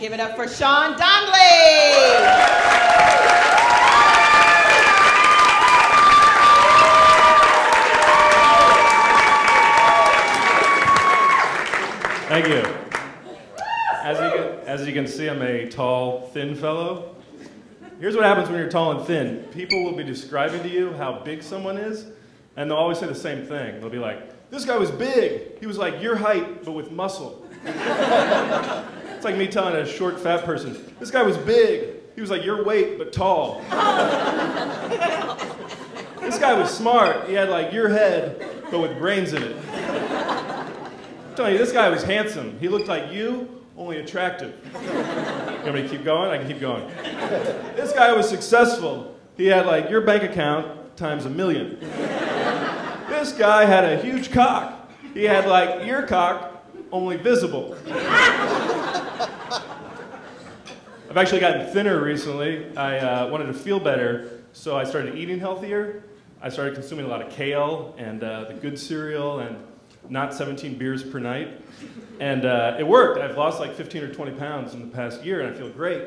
Give it up for Shawn Donnelly. Thank you. As you can see, I'm a tall, thin fellow. Here's what happens when you're tall and thin. People will be describing to you how big someone is, and they'll always say the same thing. They'll be like, this guy was big. He was like your height, but with muscle. It's like me telling a short, fat person, this guy was big. He was like your weight, but tall. This guy was smart. He had like your head, but with brains in it. I'm telling you, this guy was handsome. He looked like you, only attractive. You want me to keep going? I can keep going. This guy was successful. He had like your bank account times 1,000,000. This guy had a huge cock. He had like your cock, only visible. I've actually gotten thinner recently. I wanted to feel better, so I started eating healthier. I started consuming a lot of kale and the good cereal and not 17 beers per night. And it worked. I've lost like 15 or 20 pounds in the past year, and I feel great.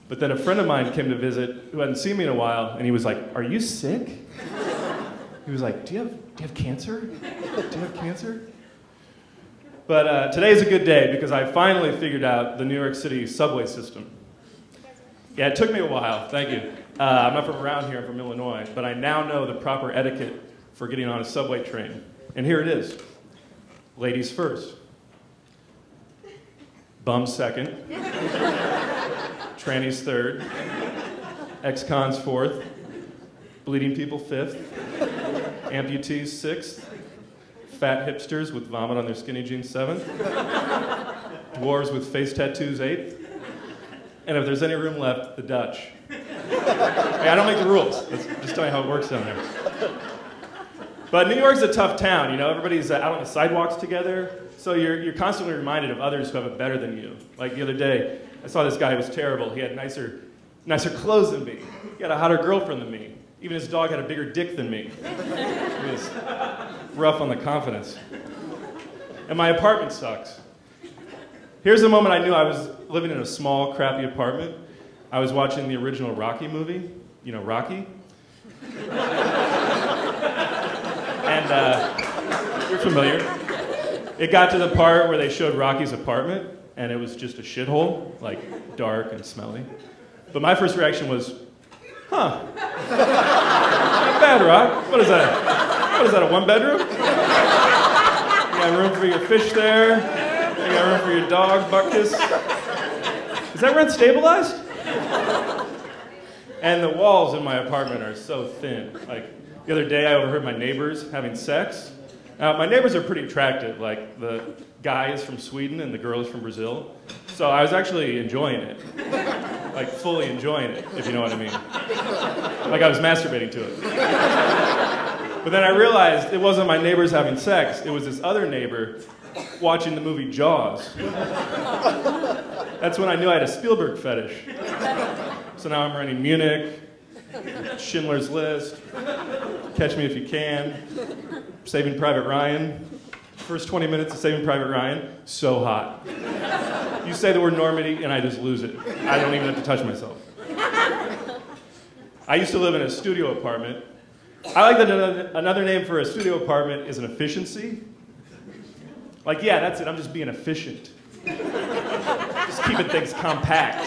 But then a friend of mine came to visit who hadn't seen me in a while, and he was like, are you sick? He was like, do you have cancer? Do you have cancer? But today's a good day because I finally figured out the New York City subway system. Yeah, it took me a while, thank you. I'm not from around here, I'm from Illinois, but I now know the proper etiquette for getting on a subway train. And here it is. Ladies first. Bums second. Trannies third. Ex-cons fourth. Bleeding people fifth. Amputees sixth. Fat hipsters with vomit on their skinny jeans seventh. Dwarves with face tattoos eighth. And if there's any room left, the Dutch. Hey, I don't make the rules. Let's just tell you how it works down there. But New York's a tough town, you know? Everybody's out on the sidewalks together, so you're constantly reminded of others who have it better than you. Like the other day, I saw this guy who was terrible. He had nicer clothes than me. He had a hotter girlfriend than me. Even his dog had a bigger dick than me. It was rough on the confidence. And my apartment sucks. Here's the moment I knew I was living in a small, crappy apartment. I was watching the original Rocky movie. You know, Rocky? And you're familiar. It got to the part where they showed Rocky's apartment, and it was just a shithole, like dark and smelly. But my first reaction was, huh, not bad, Rock. What is that? What is that, a one-bedroom? You got room for your fish there. You got room for your dog, Buckus. Is that rent stabilized? And the walls in my apartment are so thin. Like, the other day I overheard my neighbors having sex. Now, my neighbors are pretty attractive. Like, the guy is from Sweden and the girl is from Brazil. So I was actually enjoying it. Like, fully enjoying it, if you know what I mean. Like I was masturbating to it. But then I realized it wasn't my neighbors having sex. It was this other neighbor watching the movie Jaws. That's when I knew I had a Spielberg fetish. So now I'm running Munich, Schindler's List, Catch Me If You Can, Saving Private Ryan. First 20 minutes of Saving Private Ryan, so hot. You say the word Normandy and I just lose it. I don't even have to touch myself. I used to live in a studio apartment. I like that another name for a studio apartment is an efficiency. Like, yeah, that's it, I'm just being efficient. Just keeping things compact.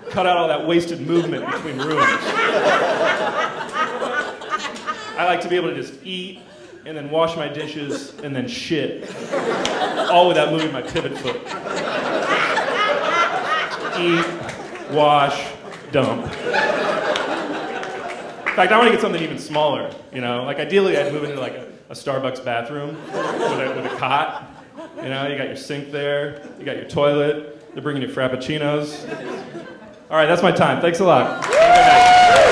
Cut out all that wasted movement between rooms. I like to be able to just eat, and then wash my dishes, and then shit. All without moving my pivot foot. Eat, wash, dump. In fact, I want to get something even smaller, you know? Like, ideally, I'd move into like a Starbucks bathroom with a cot. You know, you got your sink there, you got your toilet, they're bringing you Frappuccinos. All right, that's my time. Thanks a lot. Have a good night.